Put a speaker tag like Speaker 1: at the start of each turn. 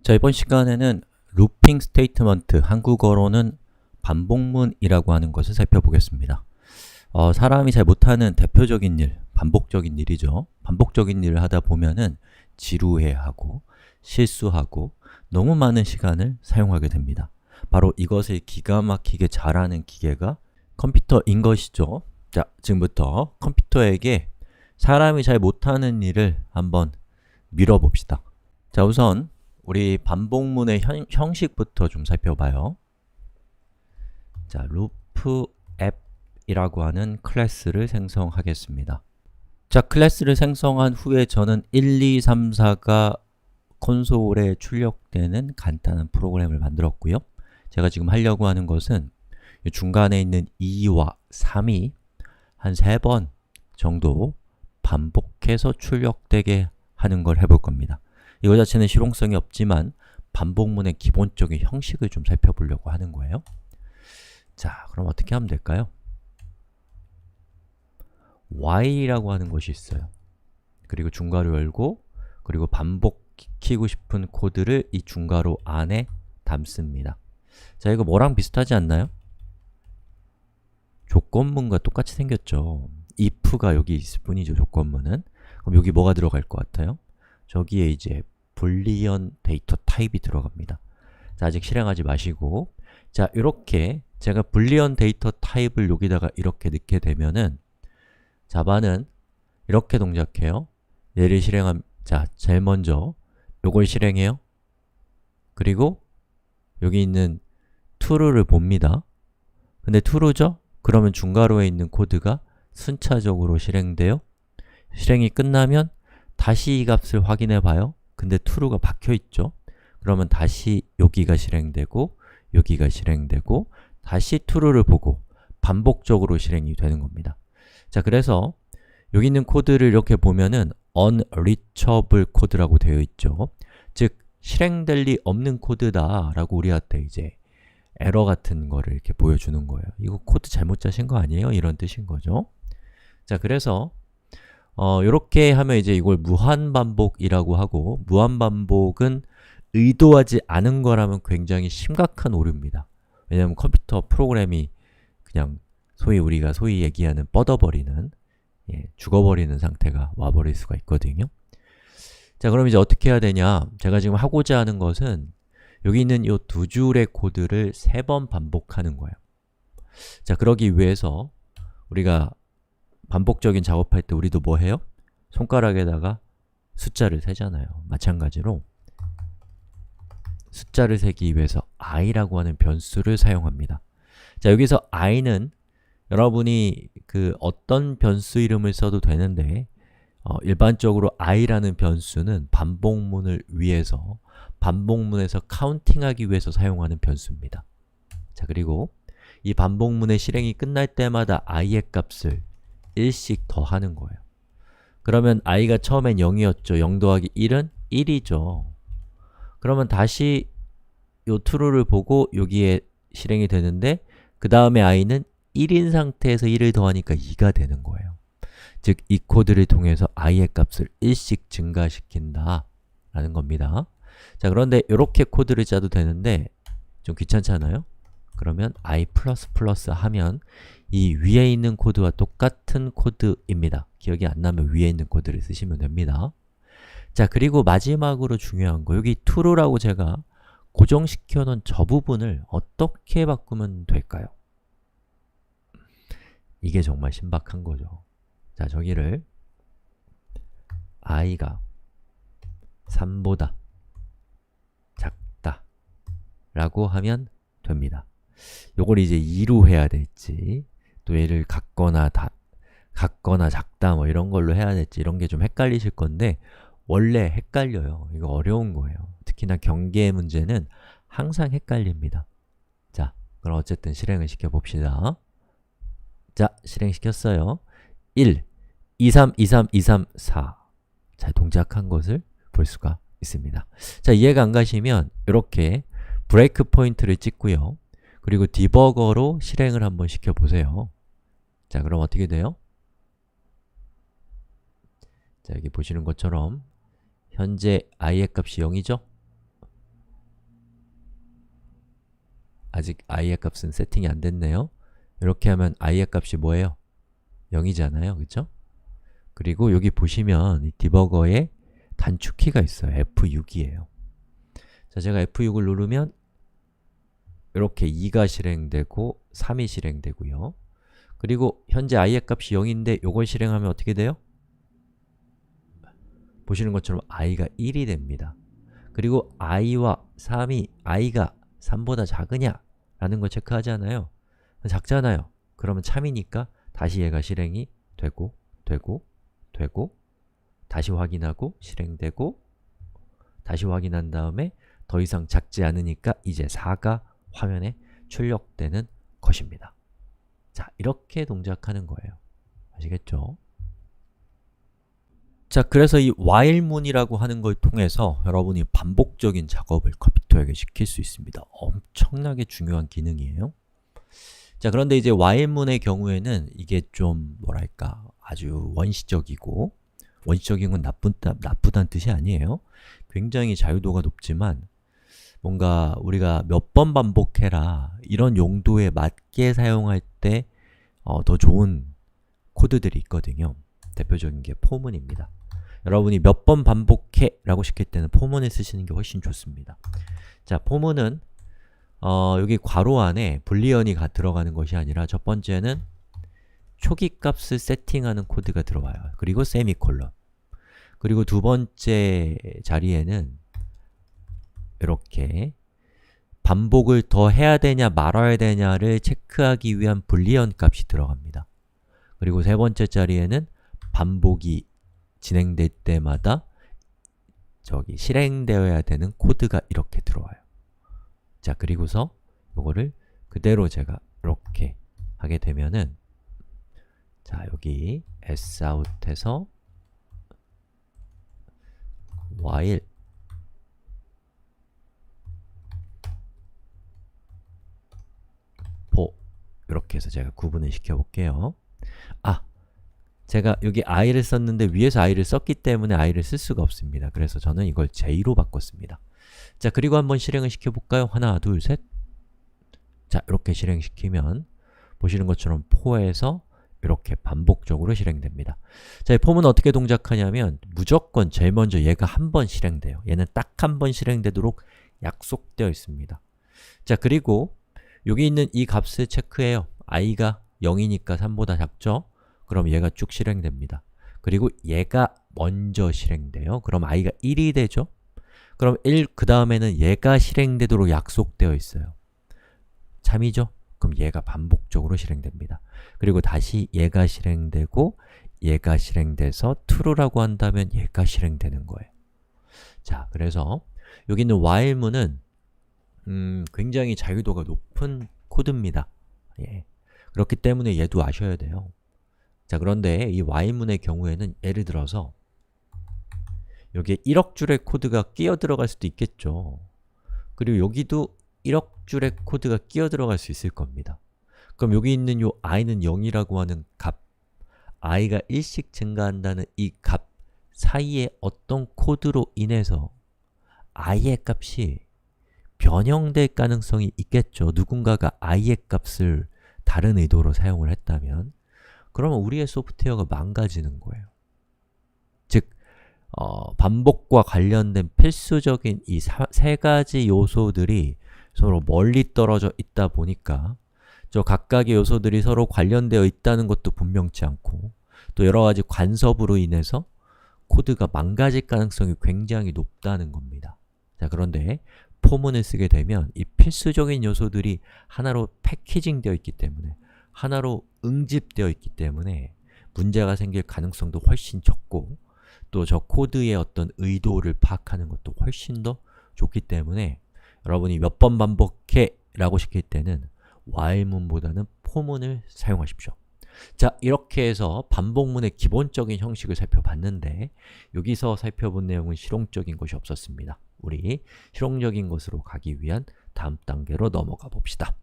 Speaker 1: 자, 이번 시간에는 루핑 스테이트먼트, 한국어로는 반복문이라고 하는 것을 살펴보겠습니다. 사람이 잘 못하는 대표적인 일, 반복적인 일이죠. 반복적인 일을 하다 보면은 지루해하고 실수하고 너무 많은 시간을 사용하게 됩니다. 바로 이것을 기가 막히게 잘하는 기계가 컴퓨터인 것이죠. 자, 지금부터 컴퓨터에게 사람이 잘 못하는 일을 한번 밀어봅시다. 자, 우선 우리 반복문의 형식부터 좀 살펴봐요. 자, 루프 앱이라고 하는 클래스를 생성하겠습니다. 자, 클래스를 생성한 후에 저는 1, 2, 3, 4가 콘솔에 출력되는 간단한 프로그램을 만들었고요. 제가 지금 하려고 하는 것은 중간에 있는 2와 3이 한 3번 정도 반복해서 출력되게 하는 걸 해볼 겁니다. 이거 자체는 실용성이 없지만 반복문의 기본적인 형식을 좀 살펴보려고 하는 거예요. 자, 그럼 어떻게 하면 될까요? while이라고 하는 것이 있어요. 그리고 중괄호 열고 그리고 반복시키고 싶은 코드를 이 중괄호 안에 담습니다. 자, 이거 뭐랑 비슷하지 않나요? 조건문과 똑같이 생겼죠. if가 여기 있을 뿐이죠, 조건문은. 그럼 여기 뭐가 들어갈 것 같아요? 저기에 이제 불리언 데이터 타입이 들어갑니다. 자, 아직 실행하지 마시고, 자, 이렇게 제가 불리언 데이터 타입을 여기다가 이렇게 넣게 되면은 자바는 이렇게 동작해요. 얘를 자, 제일 먼저 요걸 실행해요. 그리고 여기 있는 true를 봅니다. 근데 true죠? 그러면 중괄호에 있는 코드가 순차적으로 실행돼요. 실행이 끝나면 다시 이 값을 확인해 봐요. 근데 true가 박혀 있죠? 그러면 다시 여기가 실행되고 여기가 실행되고 다시 true를 보고 반복적으로 실행이 되는 겁니다. 자, 그래서 여기 있는 코드를 이렇게 보면은 unreachable 코드라고 되어 있죠. 즉, 실행될 리 없는 코드다 라고 우리한테 이제 에러 같은 거를 이렇게 보여주는 거예요. 이거 코드 잘못 짜신 거 아니에요? 이런 뜻인 거죠. 자, 그래서 이렇게 하면 이제 이걸 무한반복이라고 하고, 무한반복은 의도하지 않은 거라면 굉장히 심각한 오류입니다. 왜냐하면 컴퓨터 프로그램이 그냥 우리가 소위 얘기하는 뻗어버리는, 죽어버리는 상태가 와버릴 수가 있거든요. 자, 그럼 이제 어떻게 해야 되냐? 제가 지금 하고자 하는 것은 여기 있는 이 두 줄의 코드를 3번 반복하는 거예요. 자, 그러기 위해서 우리가 반복적인 작업할 때 우리도 뭐 해요? 손가락에다가 숫자를 세잖아요. 마찬가지로 숫자를 세기 위해서 i라고 하는 변수를 사용합니다. 자, 여기서 i는 여러분이 어떤 변수 이름을 써도 되는데 일반적으로 i라는 변수는 반복문을 위해서 반복문에서 카운팅하기 위해서 사용하는 변수입니다. 자, 그리고 이 반복문의 실행이 끝날 때마다 i의 값을 1씩 더하는 거예요. 그러면 i가 처음엔 0이었죠. 0 더하기 1은 1이죠. 그러면 다시 요 true를 보고 여기에 실행이 되는데 그 다음에 i는 1인 상태에서 1을 더하니까 2가 되는 거예요. 즉, 이 코드를 통해서 i의 값을 1씩 증가시킨다 라는 겁니다. 자, 그런데 이렇게 코드를 짜도 되는데 좀 귀찮잖아요? 그러면 i++ 하면 이 위에 있는 코드와 똑같은 코드입니다. 기억이 안 나면 위에 있는 코드를 쓰시면 됩니다. 자, 그리고 마지막으로 중요한 거, 여기 true라고 제가 고정시켜 놓은 저 부분을 어떻게 바꾸면 될까요? 이게 정말 신박한 거죠. 자, 저기를 i가 3보다 작다 라고 하면 됩니다. 요걸 이제 2로 해야 될지, 또 얘를 같거나 작다 뭐 이런 걸로 해야 될지, 이런 게 좀 헷갈리실 건데 원래 헷갈려요. 이거 어려운 거예요. 특히나 경계의 문제는 항상 헷갈립니다. 자, 그럼 어쨌든 실행을 시켜봅시다. 자, 실행시켰어요. 1, 2, 3, 2, 3, 2, 3, 4. 잘 동작한 것을 볼 수가 있습니다. 자, 이해가 안 가시면 이렇게 브레이크 포인트를 찍고요. 그리고 디버거로 실행을 한번 시켜보세요. 자, 그럼 어떻게 돼요? 자, 여기 보시는 것처럼 현재 i의 값이 0이죠? 아직 i의 값은 세팅이 안 됐네요. 이렇게 하면 i의 값이 뭐예요? 0이잖아요. 그쵸? 그리고 여기 보시면 이 디버거에 단축키가 있어요. F6이에요. 자, 제가 F6을 누르면 이렇게 2가 실행되고 3이 실행되고요. 그리고 현재 i의 값이 0인데 이걸 실행하면 어떻게 돼요? 보시는 것처럼 i가 1이 됩니다. 그리고 i와 3이 i가 3보다 작으냐? 라는 걸 체크하잖아요. 작잖아요. 그러면 참이니까 다시 얘가 실행이 되고 다시 확인하고 실행되고 다시 확인한 다음에 더 이상 작지 않으니까 이제 4가 화면에 출력되는 것입니다. 자, 이렇게 동작하는 거예요. 아시겠죠? 자, 그래서 이 while문이라고 하는 걸 통해서 여러분이 반복적인 작업을 컴퓨터에게 시킬 수 있습니다. 엄청나게 중요한 기능이에요. 자, 그런데 이제 while문의 경우에는 이게 좀 뭐랄까 아주 원시적이고, 원시적인 건 나쁘다는 뜻이 아니에요. 굉장히 자유도가 높지만 뭔가 우리가 몇 번 반복해라 이런 용도에 맞게 사용할 때 더 좋은 코드들이 있거든요. 대표적인 게 포문입니다. 여러분이 몇 번 반복해 라고 시킬 때는 포문을 쓰시는 게 훨씬 좋습니다. 자, 포문은 여기 괄호 안에 불리언이 들어가는 것이 아니라 첫 번째는 초기 값을 세팅하는 코드가 들어와요. 그리고 세미콜론. 그리고 두 번째 자리에는 이렇게 반복을 더 해야 되냐 말아야 되냐를 체크하기 위한 불리언 값이 들어갑니다. 그리고 세 번째 자리에는 반복이 진행될 때마다 실행되어야 되는 코드가 이렇게 들어와요. 자, 그리고서 이거를 그대로 제가 이렇게 하게 되면은 자, 여기 sout에서 while for 이렇게 해서 제가 구분을 시켜볼게요. 제가 여기 i를 썼는데 위에서 i를 썼기 때문에 i를 쓸 수가 없습니다. 그래서 저는 이걸 j로 바꿨습니다. 자, 그리고 한번 실행을 시켜볼까요? 하나, 둘, 셋. 자, 이렇게 실행시키면 보시는 것처럼 for에서 이렇게 반복적으로 실행됩니다. 자, 이 for는 어떻게 동작하냐면 무조건 제일 먼저 얘가 한 번 실행돼요. 얘는 딱 한 번 실행되도록 약속되어 있습니다. 자, 그리고 여기 있는 이 값을 체크해요. i가 0이니까 3보다 작죠? 그럼 얘가 쭉 실행됩니다. 그리고 얘가 먼저 실행돼요. 그럼 i가 1이 되죠? 그럼 1, 그 다음에는 얘가 실행되도록 약속되어 있어요. 참이죠? 그럼 얘가 반복적으로 실행됩니다. 그리고 다시 얘가 실행되고 얘가 실행돼서 true라고 한다면 얘가 실행되는 거예요. 자, 그래서 여기 있는 while문은 굉장히 자유도가 높은 코드입니다. 예. 그렇기 때문에 얘도 아셔야 돼요. 자, 그런데 이 while문의 경우에는 예를 들어서 여기에 1억 줄의 코드가 끼어 들어갈 수도 있겠죠. 그리고 여기도 1억 줄의 코드가 끼어 들어갈 수 있을 겁니다. 그럼 여기 있는 요 i는 0이라고 하는 값, i가 1씩 증가한다는 이 값 사이에 어떤 코드로 인해서 i의 값이 변형될 가능성이 있겠죠. 누군가가 i의 값을 다른 의도로 사용을 했다면 그러면 우리의 소프트웨어가 망가지는 거예요. 즉, 반복과 관련된 필수적인 이 세 가지 요소들이 서로 멀리 떨어져 있다 보니까 저 각각의 요소들이 서로 관련되어 있다는 것도 분명치 않고 또 여러 가지 간섭으로 인해서 코드가 망가질 가능성이 굉장히 높다는 겁니다. 자, 그런데 포문을 쓰게 되면 이 필수적인 요소들이 하나로 패키징 되어 있기 때문에 하나로 응집되어 있기 때문에 문제가 생길 가능성도 훨씬 적고 또 저 코드의 어떤 의도를 파악하는 것도 훨씬 더 좋기 때문에 여러분이 몇 번 반복해 라고 시킬 때는 while문보다는 for문을 사용하십시오. 자, 이렇게 해서 반복문의 기본적인 형식을 살펴봤는데 여기서 살펴본 내용은 실용적인 것이 없었습니다. 우리 실용적인 것으로 가기 위한 다음 단계로 넘어가 봅시다.